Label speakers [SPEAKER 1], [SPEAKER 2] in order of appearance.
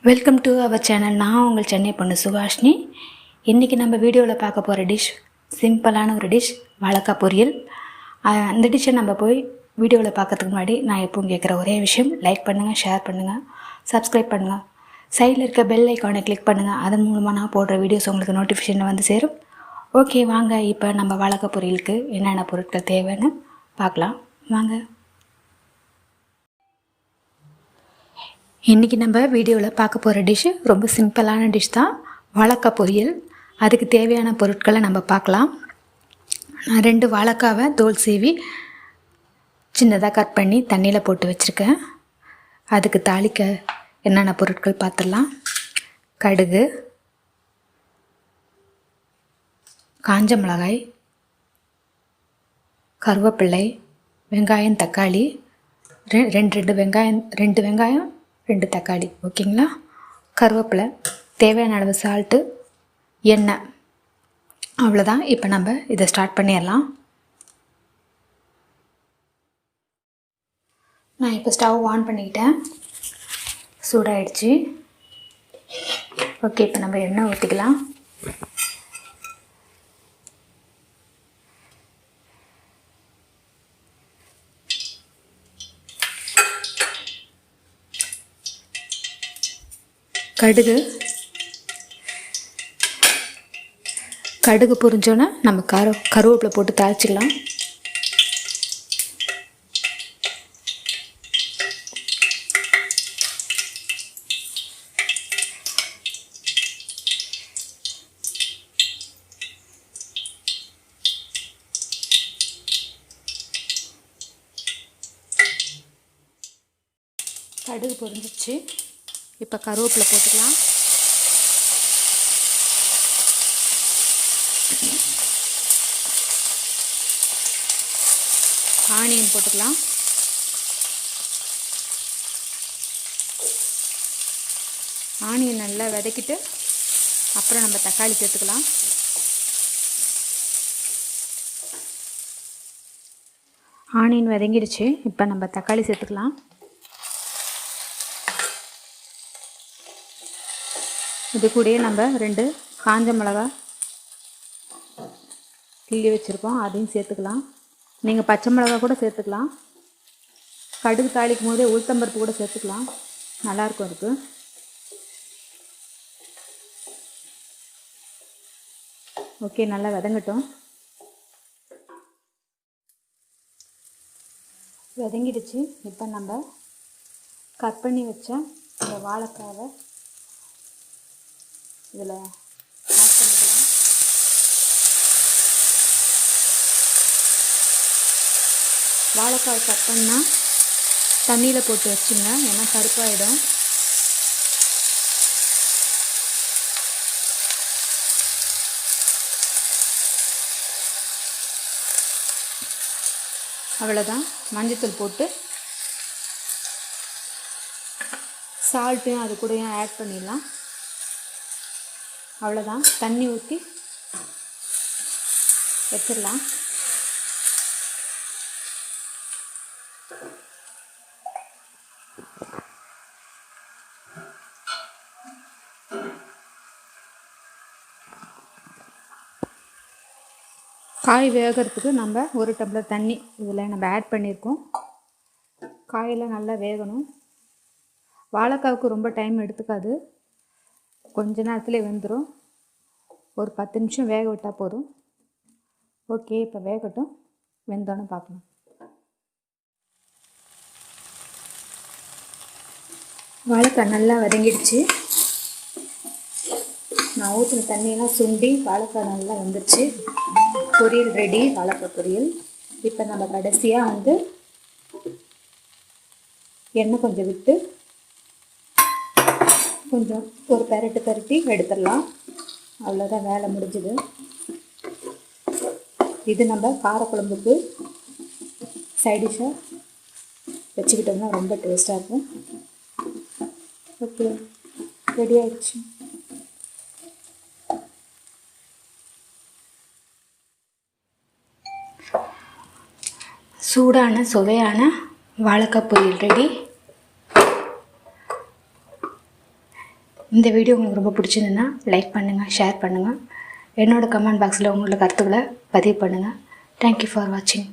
[SPEAKER 1] Welcome to our channel. நான் உங்கள் சென்னை பொண்ணு சுகாஷினி. இன்றைக்கி நம்ம வீடியோவில் பார்க்க போகிற டிஷ் சிம்பிளான ஒரு டிஷ், வாழைக்காய் பொரியல். அந்த டிஷ்ஷை நம்ம போய் வீடியோவில் பார்க்கறதுக்கு முன்னாடி நான் எப்பவும் கேட்குற ஒரே விஷயம், லைக் பண்ணுங்கள், ஷேர் பண்ணுங்கள், சப்ஸ்கிரைப் பண்ணுங்கள், சைடில் இருக்க பெல் ஐக்கானை கிளிக் பண்ணுங்கள். அதன் மூலமாக நான் போடுற வீடியோஸ் உங்களுக்கு நோட்டிஃபிகேஷனில் வந்து சேரும். ஓகே, வாங்க இப்போ நம்ம வாழைக்காய் பொரியலுக்கு என்னென்ன பொருட்கள் தேவைன்னு பார்க்கலாம். வாங்க. இன்றைக்கி நம்ம வீடியோவில் பார்க்க போகிற டிஷ்ஷு ரொம்ப சிம்பிளான டிஷ் தான், வாழைக்காய் பொரியல். அதுக்கு தேவையான பொருட்களை நம்ம பார்க்கலாம். நான் 2 வாழைக்காவை தோல் சீவி சின்னதாக கட் பண்ணி தண்ணியில் போட்டு வச்சுருக்கேன். அதுக்கு தாளிக்க என்னென்ன பொருட்கள் பார்த்துடலாம். கடுகு, காஞ்ச மிளகாய், கருவேப்பிள்ளை, வெங்காயம், தக்காளி, ரெண்டு வெங்காயம் 2 தக்காளி, ஓகேங்களா. கருவேப்பிலை, தேவையான அளவு சால்ட்டு, எண்ணெய், அவ்வளோதான். இப்போ நம்ம இதை ஸ்டார்ட் பண்ணிடலாம். நான் இப்போ ஸ்டவ் ஆன் பண்ணிக்கிட்டேன், சூடாகிடுச்சு. ஓகே, இப்போ நம்ம எண்ணெய் ஊற்றிக்கலாம். கடுகு பொரிஞ்சோன்னா நம்ம கருவேப்பிலை போட்டு தாளிச்சிக்கலாம். கடுகு பொரிஞ்சிச்சு, இப்போ கருவேப்பிலை போட்டுக்கலாம். ஆனியன் போட்டுக்கலாம். ஆனியன் நல்லா வதக்கிட்டு அப்புறம் நம்ம தக்காளி சேர்த்துக்கலாம். ஆனியன் வதங்கிடுச்சு, இப்போ நம்ம தக்காளி சேர்த்துக்கலாம். இது கூடயே நம்ம 2 காஞ்ச மிளகா கிள்ளி வச்சுருக்கோம், அதையும் சேர்த்துக்கலாம். நீங்கள் பச்சை மிளகா கூட சேர்த்துக்கலாம். கடுகு தாளிக்கும் போதே உளுத்தம்பருப்பு கூட சேர்த்துக்கலாம், நல்லாயிருக்கும் அதுக்கு. ஓகே, நல்லா வதங்கட்டும். வதங்கிடுச்சு. இப்போ நம்ம கட் பண்ணி வச்ச இந்த வாழைக்காவை இதில் ஆட் பண்ணிக்கலாம். வாழைக்காய் கட் பண்ணால் தண்ணியில் போட்டு வச்சுங்க, ஏன்னா கருப்பாயிடும். அவ்வளோதான். மஞ்சத்தூள் போட்டு சால்ட்டையும் அது கூடயும் ஆட் பண்ணிடலாம். அவ்வளோதான். தண்ணி ஊற்றி வச்சிடலாம். காய் வேகிறதுக்கு நம்ம 1 டம்ளர் தண்ணி இதில் நம்ம ஆட் பண்ணியிருக்கோம். காயெல்லாம் நல்லா வேகணும். வாழைக்காவுக்கு ரொம்ப டைம் எடுத்துக்காது, கொஞ்ச நேரத்துலேயே வெந்துடும். ஒரு 10 நிமிஷம் வேக விட்டால் போதும். ஓகே, இப்போ வேகட்டும், வெந்தோன்னு பார்க்கலாம். வாழைக்காய் நல்லா வதங்கிடுச்சு. நான் ஊற்றின தண்ணியெல்லாம் சுண்டி வாழைக்காய் நல்லா வந்துடுச்சு. பொரியல் ரெடி, வாழைக்காய் பொரியல். இப்போ நம்ம கடைசியாக எண்ணெய் கொஞ்சம் விட்டு கொஞ்சம் ஒரு பெரட்டி எடுத்துடலாம். அவ்வளோதான், வேலை முடிஞ்சுது. இது நம்ம காரக்குழம்புக்கு சைடிஷாக வச்சுக்கிட்டோம்னா ரொம்ப டேஸ்ட்டாக இருக்கும். ஓகே, ரெடி ஆகிடுச்சு. சூடான சுவையான வாழைக்காய் பொரியல் ரெடி. இந்த வீடியோ உங்களுக்கு ரொம்ப பிடிச்சிருந்துன்னா லைக் பண்ணுங்கள், ஷேர் பண்ணுங்கள். என்னோடய கமெண்ட் பாக்ஸில் உங்களோட கருத்துக்களை பதிவு பண்ணுங்கள். தேங்க்யூ ஃபார் வாட்சிங்.